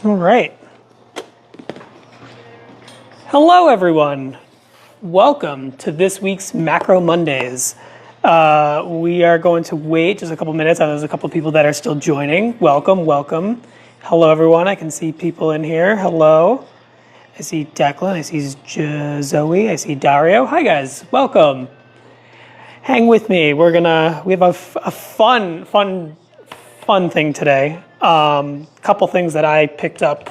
All right. Hello, everyone. Welcome to this week's Macro Mondays. We are going to wait just a couple minutes. There's a couple people that are still joining. Welcome, welcome. Hello, everyone. I can see people in here. Hello. I see Declan. I see Zoe. I see Dario. Hi, guys. Welcome. Hang with me. We have a fun thing today. Couple things that I picked up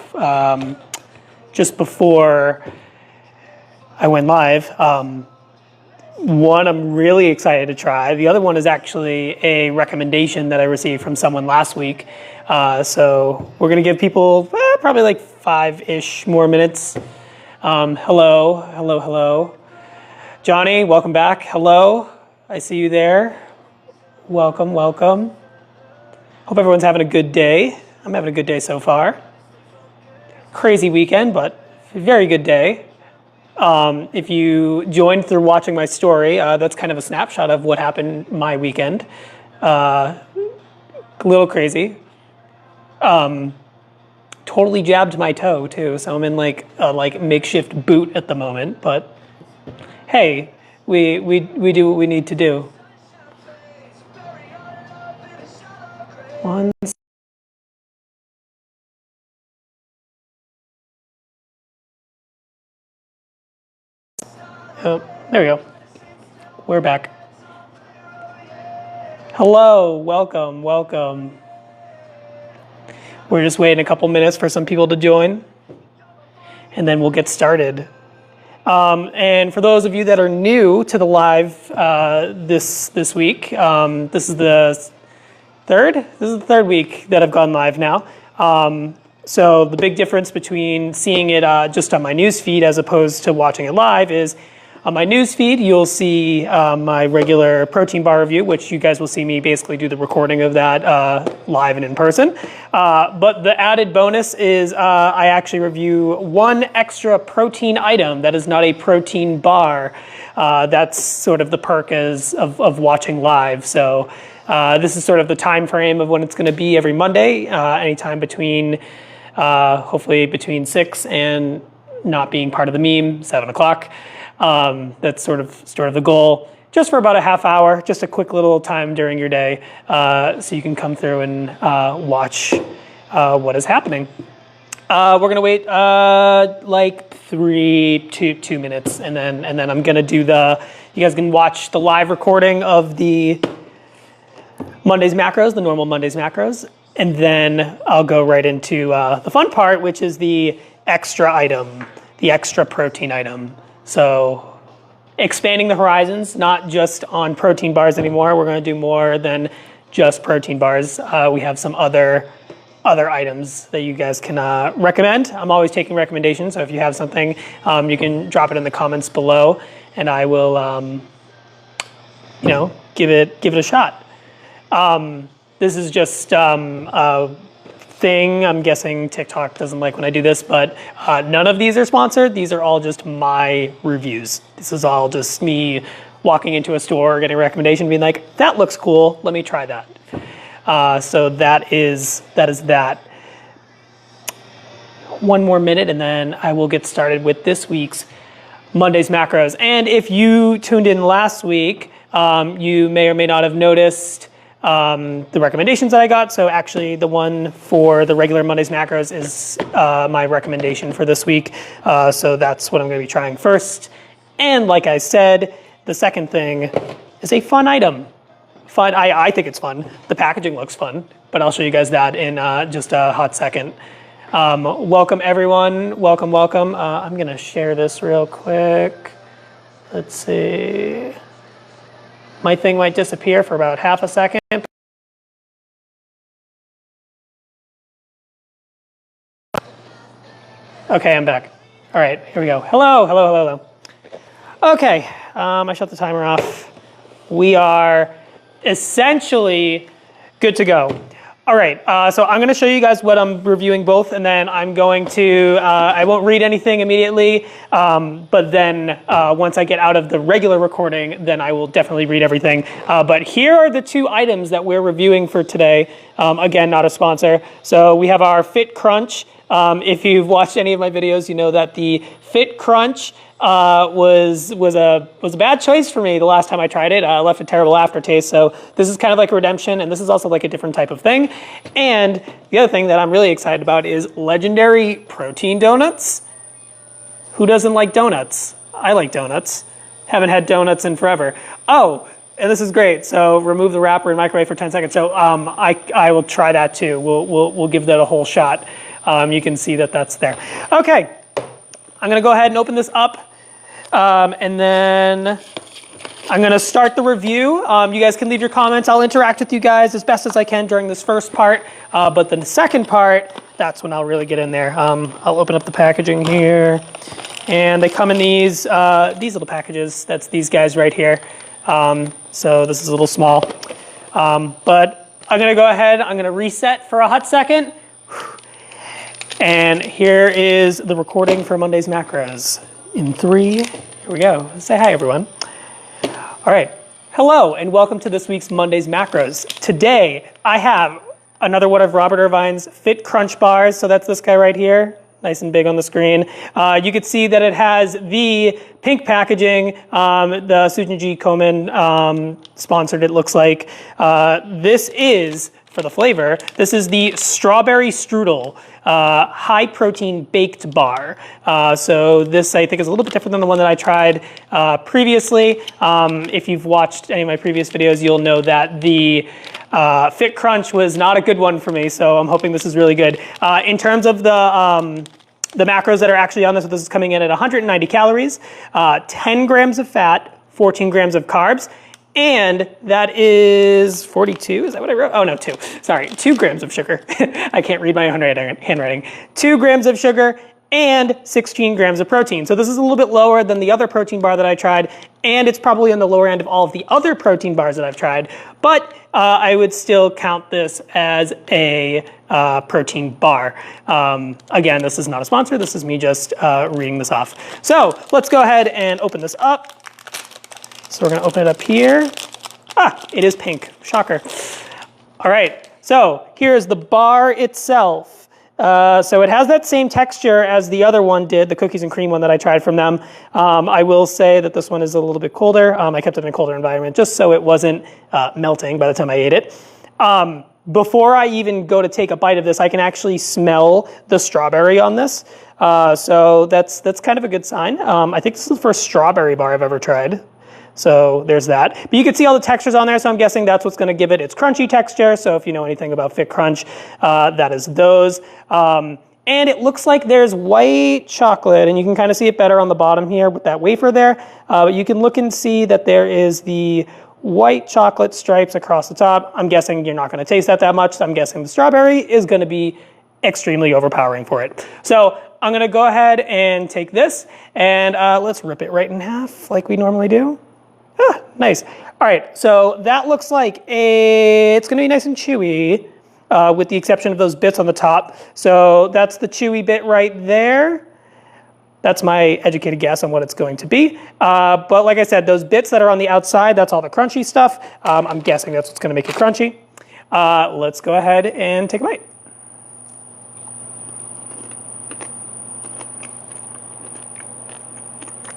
just before I went live. One I'm really excited to try. The other one is actually a recommendation that I received from someone last week. So we're gonna give people probably like 5-ish more minutes. Hello. Johnny, welcome back. Hello, I see you there. Welcome. Hope everyone's having a good day. I'm having a good day so far. Crazy weekend, but very good day. If you joined through watching my story, that's kind of a snapshot of what happened my weekend. A little crazy. Totally jabbed my toe too, so I'm in like a makeshift boot at the moment. But hey, we do what we need to do. Oh, there we go. We're back. Hello, welcome. We're just waiting a couple minutes for some people to join, and then we'll get started. And for those of you that are new to the live this week, this is the third week that I've gone live now. So the big difference between seeing it just on my news feed as opposed to watching it live is on my news feed, you'll see my regular protein bar review, which you guys will see me basically do the recording of that live and in person. But the added bonus is I actually review one extra protein item that is not a protein bar. That's sort of the perk of watching live. So this is sort of the time frame of when it's going to be every Monday, anytime between, hopefully between 6 and not being part of the meme, 7 o'clock. That's sort of the goal, just for about a half hour, just a quick little time during your day, so you can come through and watch what is happening. We're gonna wait like 2 minutes, and then I'm gonna do you guys can watch the live recording of the Monday's macros, the normal Monday's macros, and then I'll go right into the fun part, which is the extra item, the extra protein item. So expanding the horizons, not just on protein bars anymore. We're going to do more than just protein bars. We have some other items that you guys can recommend. I'm always taking recommendations, so if you have something, you can drop it in the comments below, and I will, give it a shot. This is just thing. I'm guessing TikTok doesn't like when I do this, but none of these are sponsored. These are all just my reviews. This is all just me walking into a store, getting a recommendation, being like, that looks cool, let me try that. So that is that. One more minute and then I will get started with this week's Monday's macros. And if you tuned in last week, you may or may not have noticed the recommendations that I got. So actually the one for the regular Monday's macros is my recommendation for this week. So that's what I'm going to be trying first. And like I said, the second thing is a fun item. Fun, I think it's fun. The packaging looks fun, but I'll show you guys that in just a hot second. Welcome everyone, welcome. I'm going to share this real quick. Let's see. My thing might disappear for about half a second. Okay, I'm back. All right, here we go. Hello. Okay, I shut the timer off. We are essentially good to go. All right, so I'm going to show you guys what I'm reviewing both, and then I'm going to, I won't read anything immediately, but then once I get out of the regular recording, then I will definitely read everything. But here are the two items that we're reviewing for today. Again, not a sponsor. So we have our Fit Crunch. If you've watched any of my videos, you know that the Fit Crunch was a bad choice for me the last time I tried it. Left a terrible aftertaste. So this is kind of like a redemption, and this is also like a different type of thing. And the other thing that I'm really excited about is Legendary Protein Donuts. Who doesn't like donuts? I like donuts. Haven't had donuts in forever. Oh, and this is great. So remove the wrapper and microwave for 10 seconds. So I will try that too. We'll give that a whole shot. You can see that that's there. Okay, I'm gonna go ahead and open this up. And then I'm going to start the review. You guys can leave your comments. I'll interact with you guys as best as I can during this first part. But the second part, that's when I'll really get in there. I'll open up the packaging here. And they come in these little packages. That's these guys right here. So this is a little small. But I'm going to go ahead. I'm going to reset for a hot second. And here is the recording for Monday's Macros. In 3, here we go. Say hi, everyone. All right. Hello, and welcome to this week's Monday's Macros. Today, I have another one of Robert Irvine's Fit Crunch bars. So that's this guy right here, nice and big on the screen. You can see that it has the pink packaging. The Susan Komen sponsored, it looks like. This is, for the flavor, this is the Strawberry Strudel high protein baked bar. So this I think is a little bit different than the one that I tried previously. If you've watched any of my previous videos, you'll know that the Fit Crunch was not a good one for me, so I'm hoping this is really good. In terms of the macros that are actually on this is coming in at 190 calories, 10 grams of fat, 14 grams of carbs, and that is 42, is that what I wrote? Oh no, 2, sorry, 2 grams of sugar. I can't read my own handwriting. 2 grams of sugar and 16 grams of protein. So this is a little bit lower than the other protein bar that I tried, and it's probably on the lower end of all of the other protein bars that I've tried, but I would still count this as a protein bar. Again, this is not a sponsor, this is me just reading this off. So let's go ahead and open this up. So we're going to open it up here. It is pink. Shocker. All right. So here's the bar itself. So it has that same texture as the other one did, the cookies and cream one that I tried from them. I will say that this one is a little bit colder. I kept it in a colder environment just so it wasn't melting by the time I ate it. Before I even go to take a bite of this, I can actually smell the strawberry on this. So that's kind of a good sign. I think this is the first strawberry bar I've ever tried. So there's that. But you can see all the textures on there, so I'm guessing that's what's going to give it its crunchy texture. So if you know anything about Fit Crunch, that is those. And it looks like there's white chocolate, and you can kind of see it better on the bottom here with that wafer there. But you can look and see that there is the white chocolate stripes across the top. I'm guessing you're not going to taste that much. So I'm guessing the strawberry is going to be extremely overpowering for it. So I'm going to go ahead and take this, and let's rip it right in half like we normally do. Nice. All right, so that looks like it's going to be nice and chewy, with the exception of those bits on the top. So that's the chewy bit right there. That's my educated guess on what it's going to be. But like I said, those bits that are on the outside, that's all the crunchy stuff. I'm guessing that's what's going to make it crunchy. Let's go ahead and take a bite.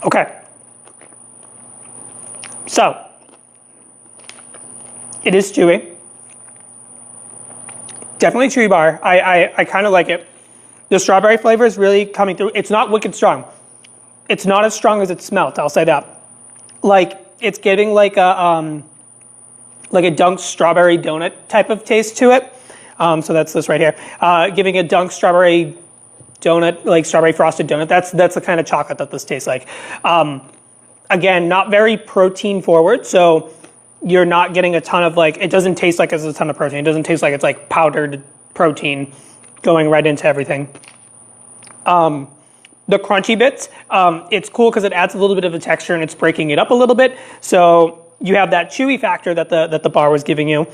Okay. So, it is chewy. Definitely chewy bar. I kind of like it. The strawberry flavor is really coming through. It's not wicked strong. It's not as strong as it smelled, I'll say that. Like, it's giving like a Dunk's strawberry donut type of taste to it. So that's this right here. Giving a Dunk's strawberry donut, like strawberry frosted donut. That's the kind of chocolate that this tastes like. Again, not very protein forward, so you're not getting a ton of like, it doesn't taste like it's a ton of protein. It doesn't taste like it's like powdered protein going right into everything. The crunchy bits, it's cool because it adds a little bit of a texture and it's breaking it up a little bit. So you have that chewy factor that the bar was giving you.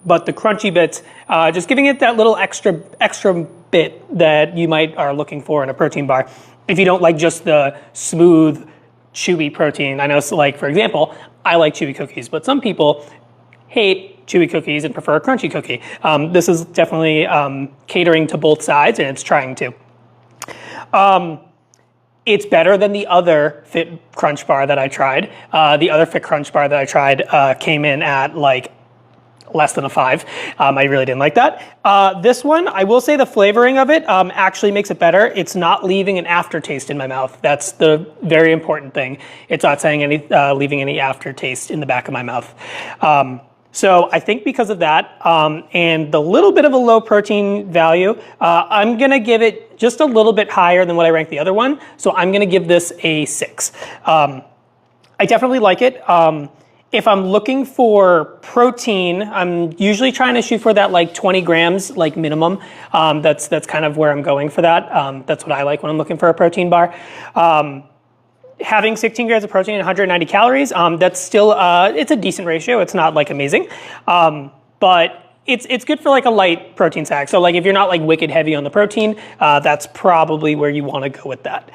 but the crunchy bits, just giving it that little extra bit that you might are looking for in a protein bar. If you don't like just the smooth, chewy protein, I know, so like for example, I like chewy cookies, but some people hate chewy cookies and prefer a crunchy cookie. This is definitely catering to both sides, and it's trying to. It's better than the other Fit Crunch bar that I tried. The other Fit Crunch bar that I tried came in at like less than a 5. I really didn't like that. This one, I will say the flavoring of it actually makes it better. It's not leaving an aftertaste in my mouth. That's the very important thing. It's not saying leaving any aftertaste in the back of my mouth. So I think because of that and the little bit of a low protein value, I'm gonna give it just a little bit higher than what I ranked the other one. So I'm gonna give this a 6. I definitely like it. If I'm looking for protein, I'm usually trying to shoot for that like 20 grams, like minimum. That's kind of where I'm going for that. That's what I like when I'm looking for a protein bar. Having 16 grams of protein and 190 calories, that's still, it's a decent ratio. It's not like amazing, but it's good for like a light protein snack. So like if you're not like wicked heavy on the protein, that's probably where you want to go with that.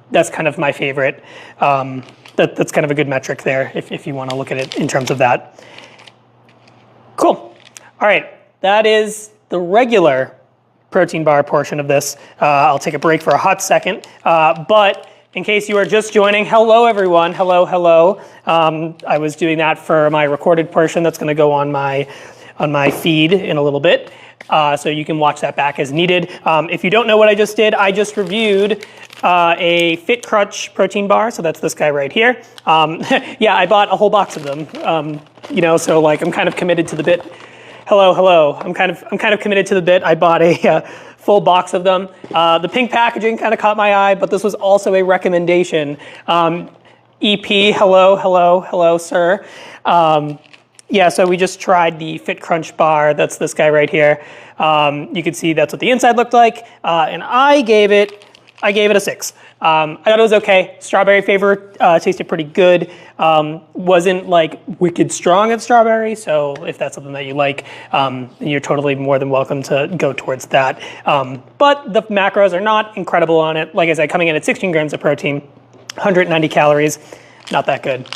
That's kind of my favorite. That's kind of a good metric there if you want to look at it in terms of that. Cool. All right, that is the regular protein bar portion of this. I'll take a break for a hot second, but in case you are just joining, hello everyone, hello. I was doing that for my recorded portion that's gonna go on my feed in a little bit. So you can watch that back as needed. If you don't know what I just did, I just reviewed a Fit Crunch protein bar. So that's this guy right here. Yeah, I bought a whole box of them. You know, so like I'm kind of committed to the bit. Hello. I'm kind of committed to the bit. I bought a full box of them. The pink packaging kind of caught my eye, but this was also a recommendation. EP, hello, sir. Yeah, so we just tried the Fit Crunch bar. That's this guy right here. You can see that's what the inside looked like, and I gave it a 6. I thought it was okay. Strawberry flavor tasted pretty good. Wasn't like wicked strong at strawberry, so if that's something that you like, you're totally more than welcome to go towards that. But the macros are not incredible on it. Like I said, coming in at 16 grams of protein, 190 calories, not that good.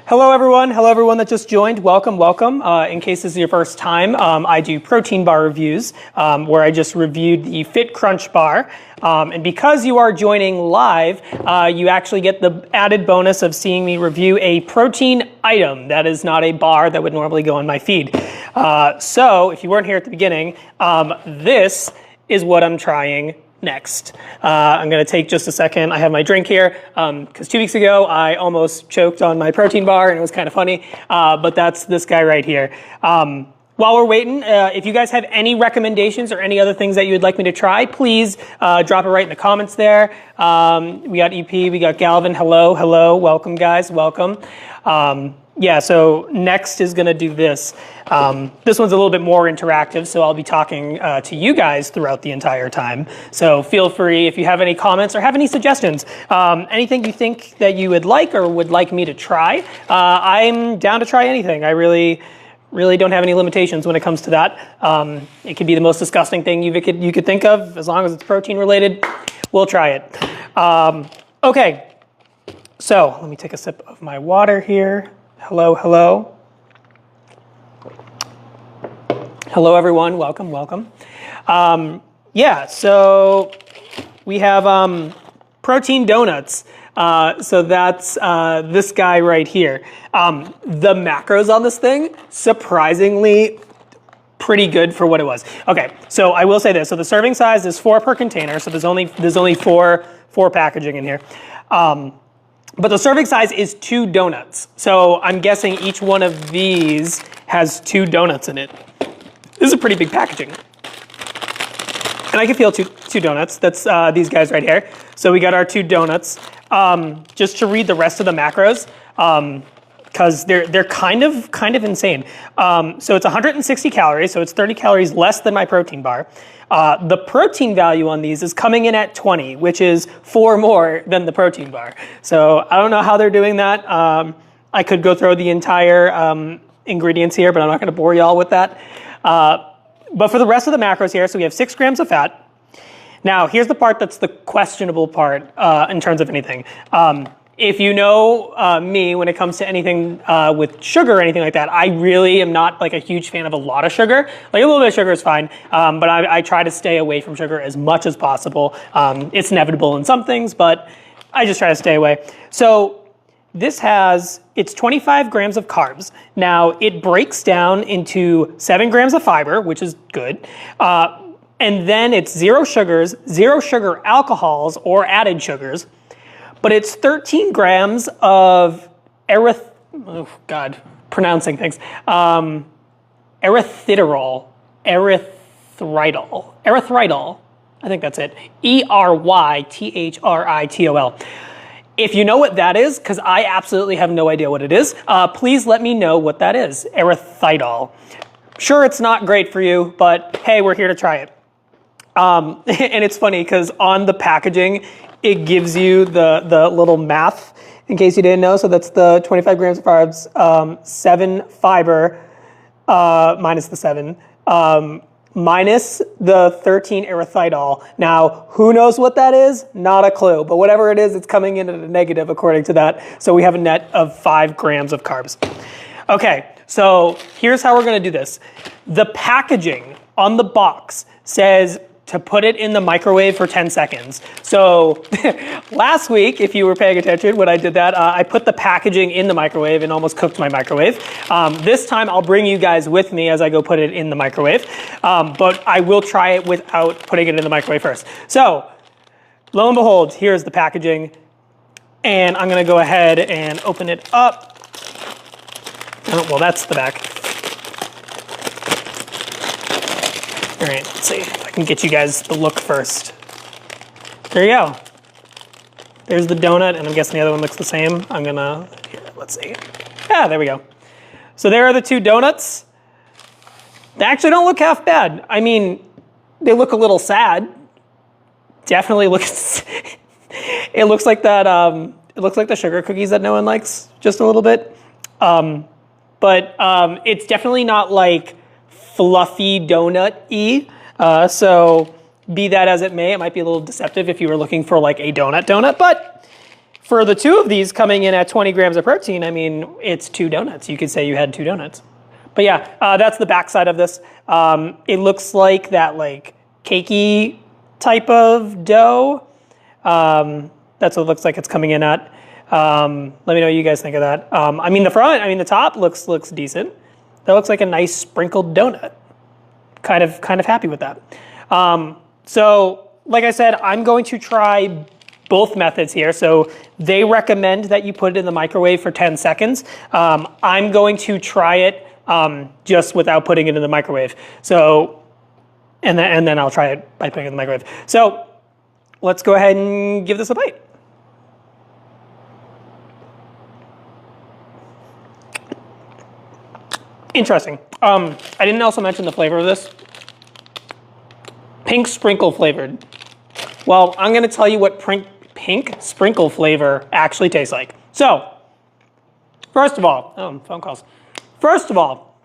Hello everyone that just joined, welcome. In case this is your first time, I do protein bar reviews where I just reviewed the Fit Crunch bar. And because you are joining live, you actually get the added bonus of seeing me review a protein item that is not a bar that would normally go on my feed. So if you weren't here at the beginning, this is what I'm trying next. I'm gonna take just a second. I have my drink here because 2 weeks ago I almost choked on my protein bar and it was kind of funny, but that's this guy right here. While we're waiting, if you guys have any recommendations or any other things that you would like me to try, please drop it right in the comments there. We got EP, we got Galvin, hello, welcome guys, welcome. Yeah, so next is gonna do this. This one's a little bit more interactive, so I'll be talking to you guys throughout the entire time. So feel free, if you have any comments or have any suggestions, anything you think that you would like or would like me to try, I'm down to try anything. I really don't have any limitations when it comes to that. It could be the most disgusting thing you could think of, as long as it's protein related, we'll try it. Okay, so let me take a sip of my water here. Hello. Hello everyone, welcome. Yeah, so we have protein donuts. So that's this guy right here. The macros on this thing, surprisingly pretty good for what it was. Okay, so I will say this. So the serving size is 4 per container. So there's only four packaging in here. But the serving size is 2 donuts. So I'm guessing each one of these has 2 donuts in it. This is a pretty big packaging. And I can feel two donuts. That's these guys right here. So we got our 2 donuts. Just to read the rest of the macros, because they're kind of insane. So it's 160 calories, so it's 30 calories less than my protein bar. The protein value on these is coming in at 20, which is 4 more than the protein bar. So I don't know how they're doing that. I could go through the entire ingredients here, but I'm not going to bore y'all with that. But for the rest of the macros here, so we have 6 grams of fat. Now, here's the part that's the questionable part in terms of anything. If you know me, when it comes to anything with sugar or anything like that, I really am not like a huge fan of a lot of sugar. Like a little bit of sugar is fine, but I try to stay away from sugar as much as possible. It's inevitable in some things, but I just try to stay away. So this it's 25 grams of carbs. Now, it breaks down into 7 grams of fiber, which is good. And then it's 0 sugars, 0 sugar alcohols or added sugars. But it's 13 grams of pronouncing things. Erythritol. I think that's it. Erythritol. If you know what that is, because I absolutely have no idea what it is, please let me know what that is. Erythritol. Sure, it's not great for you, but hey, we're here to try it. And it's funny because on the packaging, it gives you the little math, in case you didn't know. So that's the 25 grams of carbs, 7 fiber, minus the 7, minus the 13 erythritol. Now, who knows what that is? Not a clue. But whatever it is, it's coming in at a negative according to that. So we have a net of 5 grams of carbs. Okay, so here's how we're going to do this. The packaging on the box says to put it in the microwave for 10 seconds. So last week, if you were paying attention when I did that, I put the packaging in the microwave and almost cooked my microwave. This time I'll bring you guys with me as I go put it in the microwave, but I will try it without putting it in the microwave first. So lo and behold, here's the packaging, and I'm gonna go ahead and open it up. Oh, well, that's the back. All right, let's see if I can get you guys the look first. There you go. There's the donut, and I'm guessing the other one looks the same. Here, let's see. Yeah, there we go. So there are the 2 donuts. They actually don't look half bad. I mean, they look a little sad. Definitely looks, it looks like that, it looks like the sugar cookies that no one likes, just a little bit. But it's definitely not like fluffy donut-y. So be that as it may, it might be a little deceptive if you were looking for like a donut, but for the 2 of these coming in at 20 grams of protein, I mean, it's 2 donuts. You could say you had 2 donuts. But yeah, that's the backside of this. It looks like that like cakey type of dough. That's what it looks like it's coming in at. Let me know what you guys think of that. I mean, the top looks decent. That looks like a nice sprinkled donut. Kind of happy with that. So, like I said, I'm going to try both methods here. So they recommend that you put it in the microwave for 10 seconds. I'm going to try it just without putting it in the microwave. So, and then I'll try it by putting it in the microwave. So let's go ahead and give this a bite. Interesting. I didn't also mention the flavor of this. Pink sprinkle flavored. Well, I'm going to tell you what pink sprinkle flavor actually tastes like. So, first of all, phone calls. First of all,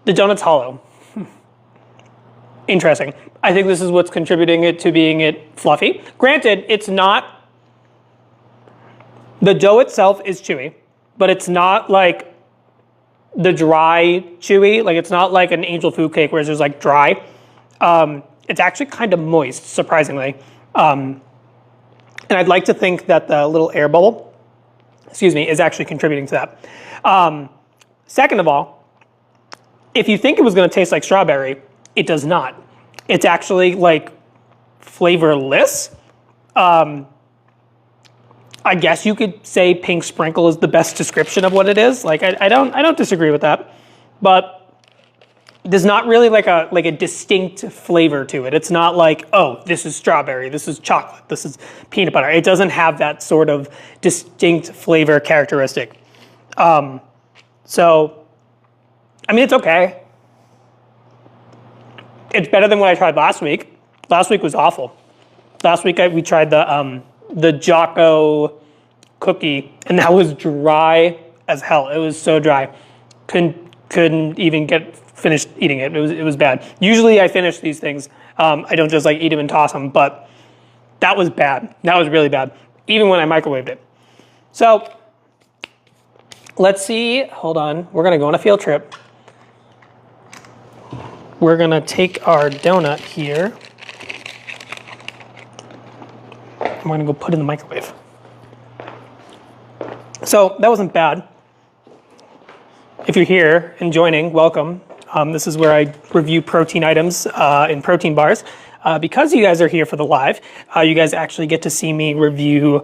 the donut's hollow. Interesting. I think this is what's contributing it to being fluffy. Granted, it's not, the dough itself is chewy, but it's not like the dry chewy, like it's not like an angel food cake where it's just like dry. It's actually kind of moist, surprisingly. And I'd like to think that the little air bubble, is actually contributing to that. Second of all, if you think it was gonna taste like strawberry, it does not. It's actually like flavorless. I guess you could say pink sprinkle is the best description of what it is. Like I don't disagree with that, but there's not really like a distinct flavor to it. It's not like, oh, this is strawberry, this is chocolate, this is peanut butter. It doesn't have that sort of distinct flavor characteristic. So, I mean, it's okay. It's better than what I tried last week. Last week was awful. Last week we tried the Jocko cookie, and that was dry as hell. It was so dry. couldn't even get finished eating it. It was bad. Usually I finish these things. I don't just like eat them and toss them, but that was bad. That was really bad, even when I microwaved it. So let's see, hold on. We're gonna go on a field trip. We're gonna take our donut here. And we're gonna go put it in the microwave. So that wasn't bad. If you're here and joining, welcome. This is where I review protein items in protein bars. Because you guys are here for the live, you guys actually get to see me review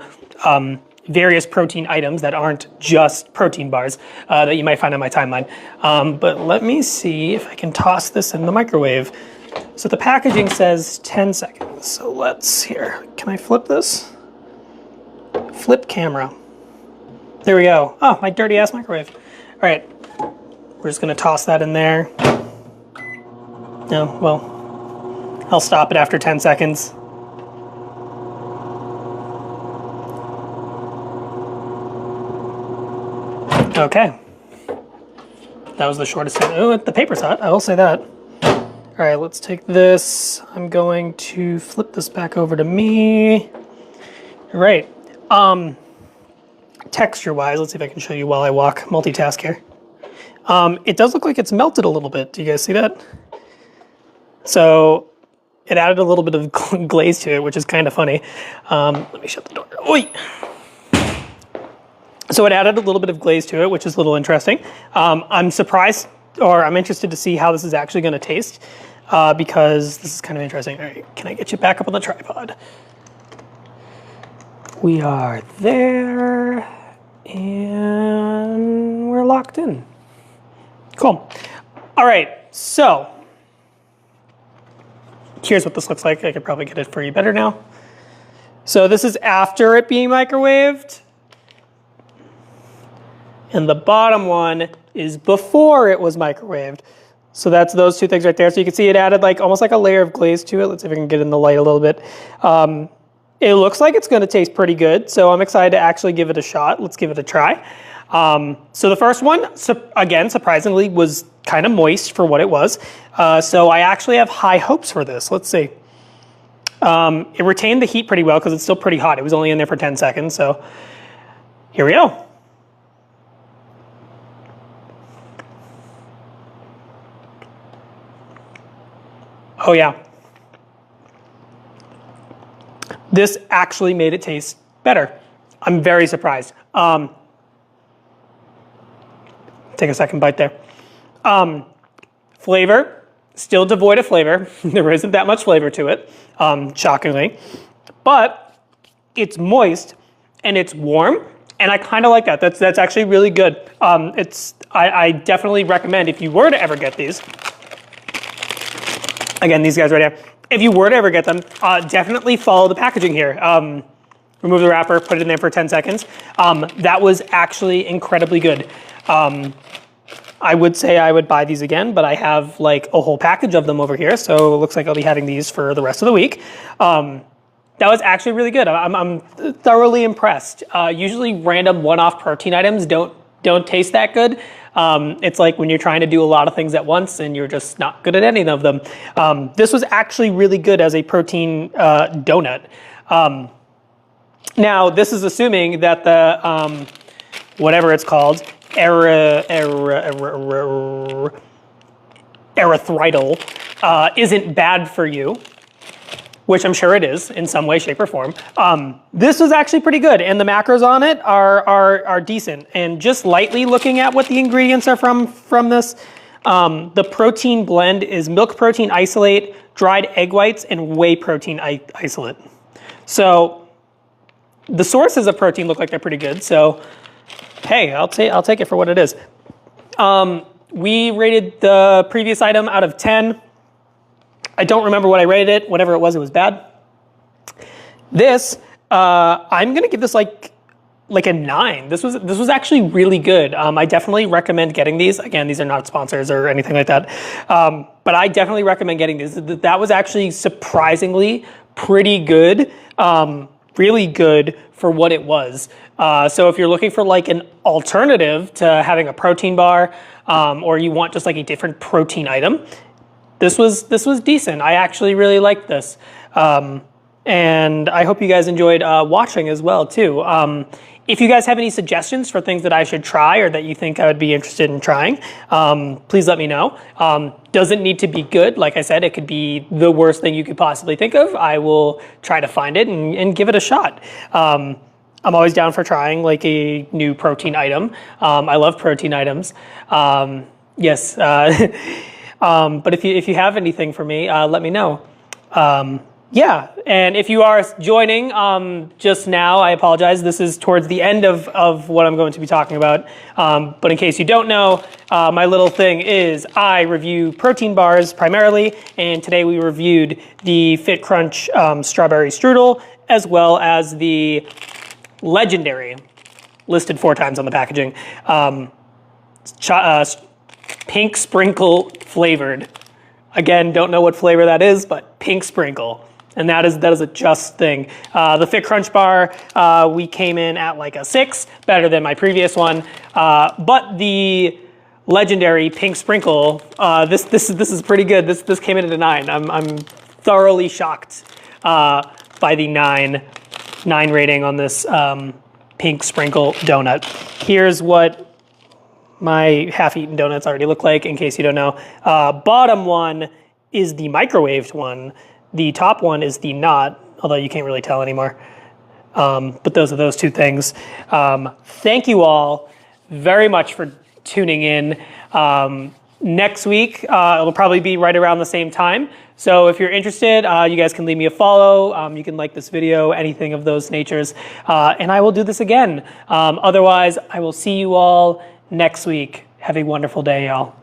various protein items that aren't just protein bars that you might find on my timeline. But let me see if I can toss this in the microwave. So the packaging says 10 seconds. So let's here. Can I flip this? Flip camera. There we go. Oh, my dirty ass microwave. All right. We're just gonna toss that in there. No, well, I'll stop it after 10 seconds. Okay. That was the shortest time. Oh, the paper's hot, I will say that. All right, let's take this. I'm going to flip this back over to me. All right. Texture-wise, let's see if I can show you while I walk, multitask here. It does look like it's melted a little bit. Do you guys see that? So it added a little bit of glaze to it, which is kind of funny. Let me shut the door. Oi! So it added a little bit of glaze to it, which is a little interesting. I'm surprised, or I'm interested to see how this is actually going to taste, because this is kind of interesting. All right, can I get you back up on the tripod? We are there, and we're locked in. Cool. All right, so here's what this looks like. I could probably get it for you better now. So this is after it being microwaved. And the bottom one is before it was microwaved. So that's those two things right there. So you can see it added like almost like a layer of glaze to it. Let's see if I can get in the light a little bit. It looks like it's going to taste pretty good. So I'm excited to actually give it a shot. Let's give it a try. So the first one, again, surprisingly, was kind of moist for what it was. So I actually have high hopes for this. Let's see. It retained the heat pretty well because it's still pretty hot. It was only in there for 10 seconds. So here we go. Oh yeah. This actually made it taste better. I'm very surprised. Take a second bite there. Flavor, still devoid of flavor. There isn't that much flavor to it, shockingly. But it's moist and it's warm, and I kind of like that. That's actually really good. I definitely recommend if you were to ever get these. Again, these guys right here. If you were to ever get them, definitely follow the packaging here. Remove the wrapper, put it in there for 10 seconds. That was actually incredibly good. I would say I would buy these again, but I have like a whole package of them over here, so it looks like I'll be having these for the rest of the week. That was actually really good. I'm thoroughly impressed. Usually random one-off protein items don't taste that good. It's like when you're trying to do a lot of things at once and you're just not good at any of them. This was actually really good as a protein donut. Now, this is assuming that the, whatever it's called, erythritol isn't bad for you, which I'm sure it is in some way, shape, or form. This was actually pretty good, and the macros on it are decent. And just lightly looking at what the ingredients are from this, the protein blend is milk protein isolate, dried egg whites, and whey protein isolate. So the sources of protein look like they're pretty good. So hey, I'll take it for what it is. We rated the previous item out of 10. I don't remember what I rated it. Whatever it was bad. This, I'm gonna give this like a 9. This was actually really good. I definitely recommend getting these. Again, these are not sponsors or anything like that. But I definitely recommend getting these. That was actually surprisingly pretty good. really good for what it was. So if you're looking for like an alternative to having a protein bar, or you want just like a different protein item, this was decent. I actually really liked this. And I hope you guys enjoyed watching as well too. If you guys have any suggestions for things that I should try or that you think I would be interested in trying, please let me know. Doesn't need to be good. Like I said, it could be the worst thing you could possibly think of. I will try to find it and give it a shot. I'm always down for trying like a new protein item. I love protein items. Yes. But if you have anything for me, let me know. Yeah, and if you are joining just now, I apologize. This is towards the end of what I'm going to be talking about. But in case you don't know, my little thing is I review protein bars primarily, and today we reviewed the Fit Crunch Strawberry Strudel, as well as the Legendary, listed 4 times on the packaging, pink sprinkle flavored. Again, don't know what flavor that is, but pink sprinkle. And that is a just thing. The Fit Crunch bar, we came in at like a 6, better than my previous one. But the Legendary Pink Sprinkle, this is pretty good. This came in at a 9. I'm thoroughly shocked by the 9 rating on this Pink Sprinkle donut. Here's what my half-eaten donuts already look like, in case you don't know. Bottom one is the microwaved one. The top one is the not, although you can't really tell anymore. But those are those 2 things. Thank you all very much for tuning in. Next week, it'll probably be right around the same time. So if you're interested, you guys can leave me a follow. You can like this video, anything of those natures. And I will do this again. Otherwise, I will see you all next week. Have a wonderful day, y'all.